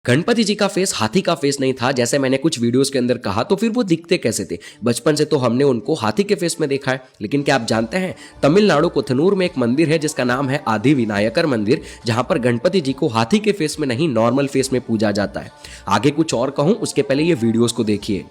गणपति जी का फेस हाथी का फेस नहीं था, जैसे मैंने कुछ वीडियोस के अंदर कहा। तो फिर वो दिखते कैसे थे? बचपन से तो हमने उनको हाथी के फेस में देखा है, लेकिन क्या आप जानते हैं तमिलनाडु कोथनूर में एक मंदिर है जिसका नाम है आदि विनायकर मंदिर, जहां पर गणपति जी को हाथी के फेस में नहीं नॉर्मल फेस में पूजा जाता है। आगे कुछ और कहूं उसके पहले ये वीडियोस को देखिए।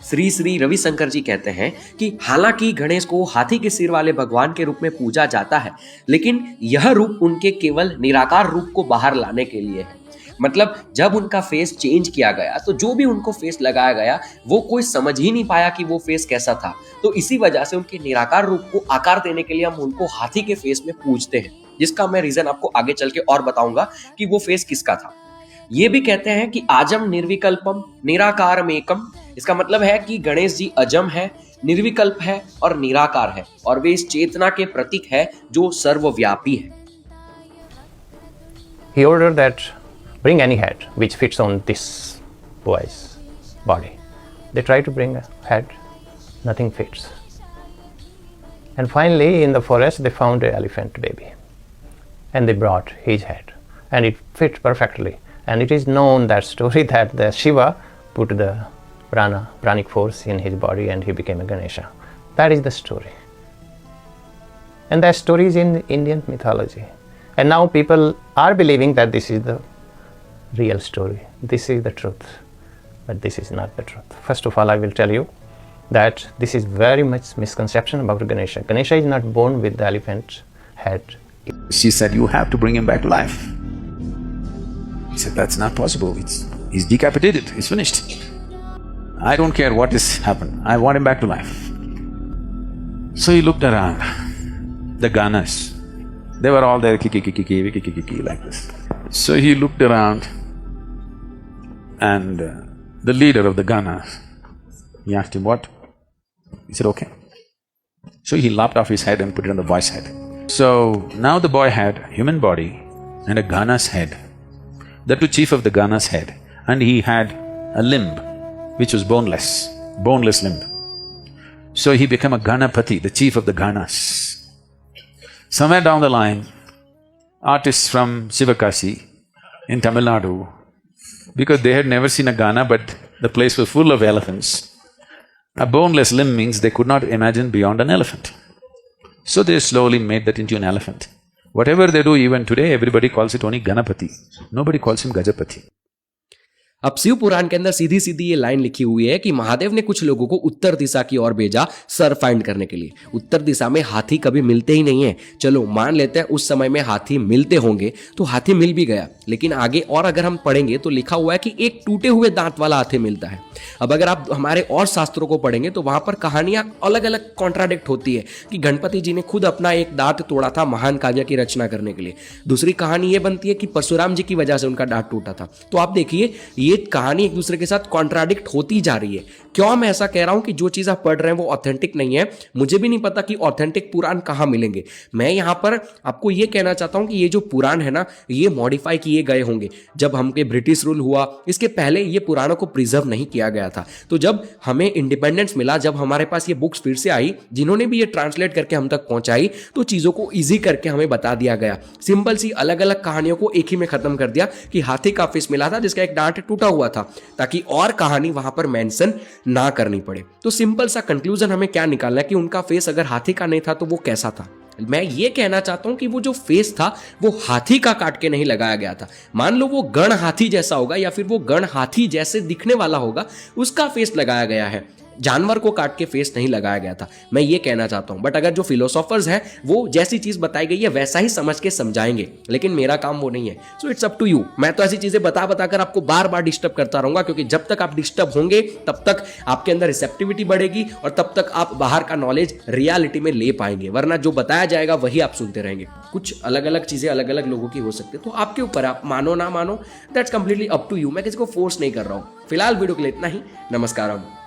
श्री श्री रविशंकर जी कहते हैं कि हालांकि गणेश को हाथी के सिर वाले भगवान के रूप में पूजा जाता है, लेकिन यह रूप उनके केवल निराकार रूप को बाहर लाने के लिए है। मतलब जब उनका फेस चेंज किया गया तो जो भी उनको फेस लगाया गया वो कोई समझ ही नहीं पाया कि वो फेस कैसा था। तो इसी वजह से उनके निराकार रूप को आकार देने के लिए हम उनको हाथी के फेस में पूजते हैं, जिसका मैं रीजन आपको आगे चल के और बताऊंगा कि वो फेस किसका था। ये भी कहते हैं कि आजम निर्विकल्पम निराकारमेकम, इसका मतलब है कि गणेश जी अजम है, निर्विकल्प है और निराकार है, और वे इस चेतना के प्रतीक है जो सर्वव्यापी है। He ordered that bring any head which fits on this boy's body. They tried to bring a head, nothing fits. And finally in the forest they found an elephant baby and they brought his head and it fit perfectly. And it is known, that story, that the Shiva put the pranic force in his body and he became a Ganesha. That is the story. And that story is in Indian mythology. And now people are believing that this is the real story. This is the truth. But this is not the truth. First of all, I will tell you that this is very much misconception about Ganesha. Ganesha is not born with the elephant head. She said, you have to bring him back to life. He said, that's not possible. He's decapitated. He's finished. I don't care what has happened. I want him back to life. So he looked around. The Ganas, they were all there, kiki, like this. So he looked around and the leader of the Ganas, he asked him, what? He said, okay. So he lopped off his head and put it on the boy's head. So now the boy had a human body and a Gana's head, the two chief of the Gana's head, and he had a limb which was boneless limb. So he became a Ganapati, the chief of the Ganas. Somewhere down the line, artists from Sivakasi in Tamil Nadu, because they had never seen a Gana but the place was full of elephants, a boneless limb means they could not imagine beyond an elephant. So they slowly made that into an elephant. Whatever they do even today, everybody calls it only Ganapati. Nobody calls him Gajapati. अब शिव पुराण के अंदर सीधी सीधी ये line लिखी हुई है कि महादेव ने कुछ लोगों को उत्तर दिशा की ओर भेजा सर फाइंड करने के लिए। उत्तर दिशा में हाथी कभी मिलते ही नहीं है। चलो मान लेते हैं उस समय में हाथी मिलते होंगे, तो हाथी मिल भी गया, लेकिन आगे और अगर हम पढ़ेंगे तो लिखा हुआ है कि एक टूटे हुए दांत वाला हाथी मिलता है। अब अगर आप हमारे और शास्त्रों को पढ़ेंगे तो वहां पर कहानियां अलग अलग कॉन्ट्राडिक्ट होती है कि गणपति जी ने खुद अपना एक दांत तोड़ा था महान काव्य की रचना करने के लिए। दूसरी कहानी ये बनती है कि परशुराम जी की वजह से उनका दांत टूटा था। तो आप देखिए ये कहानी एक दूसरे के साथ कॉन्ट्राडिक्ट होती जा रही है। क्यों मैं ऐसा कह रहा हूं कि जो चीज आप पढ़ रहे हैं वो ऑथेंटिक नहीं है? मुझे भी नहीं पता कि ऑथेंटिक पुराण कहां मिलेंगे। मैं यहां पर आपको ये कहना चाहता हूं कि ये जो पुराण है ना, ये मॉडिफाई किए गए होंगे। जब हमके ब्रिटिश रूल हुआ इसके पहले ये पुराणों को प्रिजर्व नहीं किया गया था। तो जब हमें इंडिपेंडेंस मिला, जब हमारे पास ये बुक्स फिर से आई, जिन्होंने भी ये ट्रांसलेट करके हम तक पहुंचाई, तो चीजों को ईजी करके हमें बता दिया गया। सिंपल सी अलग अलग कहानियों को एक ही में खत्म कर दिया कि हाथी का फेस मिला था जिसका एक दांत टूटा हुआ था, ताकि और कहानी वहां पर मेंशन ना करनी पड़े। तो सिंपल सा कंक्लूजन हमें क्या निकालना है कि उनका फेस अगर हाथी का नहीं था तो वो कैसा था? मैं ये कहना चाहता हूं कि वो जो फेस था वो हाथी का काट के नहीं लगाया गया था। मान लो वो गण हाथी जैसा होगा या फिर वो गण हाथी जैसे दिखने वाला होगा, उसका फेस लगाया गया है, जानवर को काट के फेस नहीं लगाया गया था। मैं ये कहना चाहता हूं। बट अगर जो फिलोसोफर्स हैं वो जैसी चीज बताई गई है वैसा ही समझ के समझाएंगे, लेकिन मेरा काम वो नहीं है। So it's up to you. मैं तो ऐसी चीजें बता बताकर आपको बार बार डिस्टर्ब करता रहूंगा, क्योंकि जब तक आप डिस्टर्ब होंगे तब तक आपके अंदर रिसेप्टिविटी बढ़ेगी और तब तक आप बाहर का नॉलेज रियलिटी में ले पाएंगे। वरना जो बताया जाएगा वही आप सुनते रहेंगे। कुछ अलग अलग चीजें अलग अलग लोगों की हो सकती है, तो आपके ऊपर, आप मानो ना मानो, that's completely up to you. मैं किसी को फोर्स नहीं कर रहा हूं। फिलहाल वीडियो के लिए इतना ही। नमस्कार।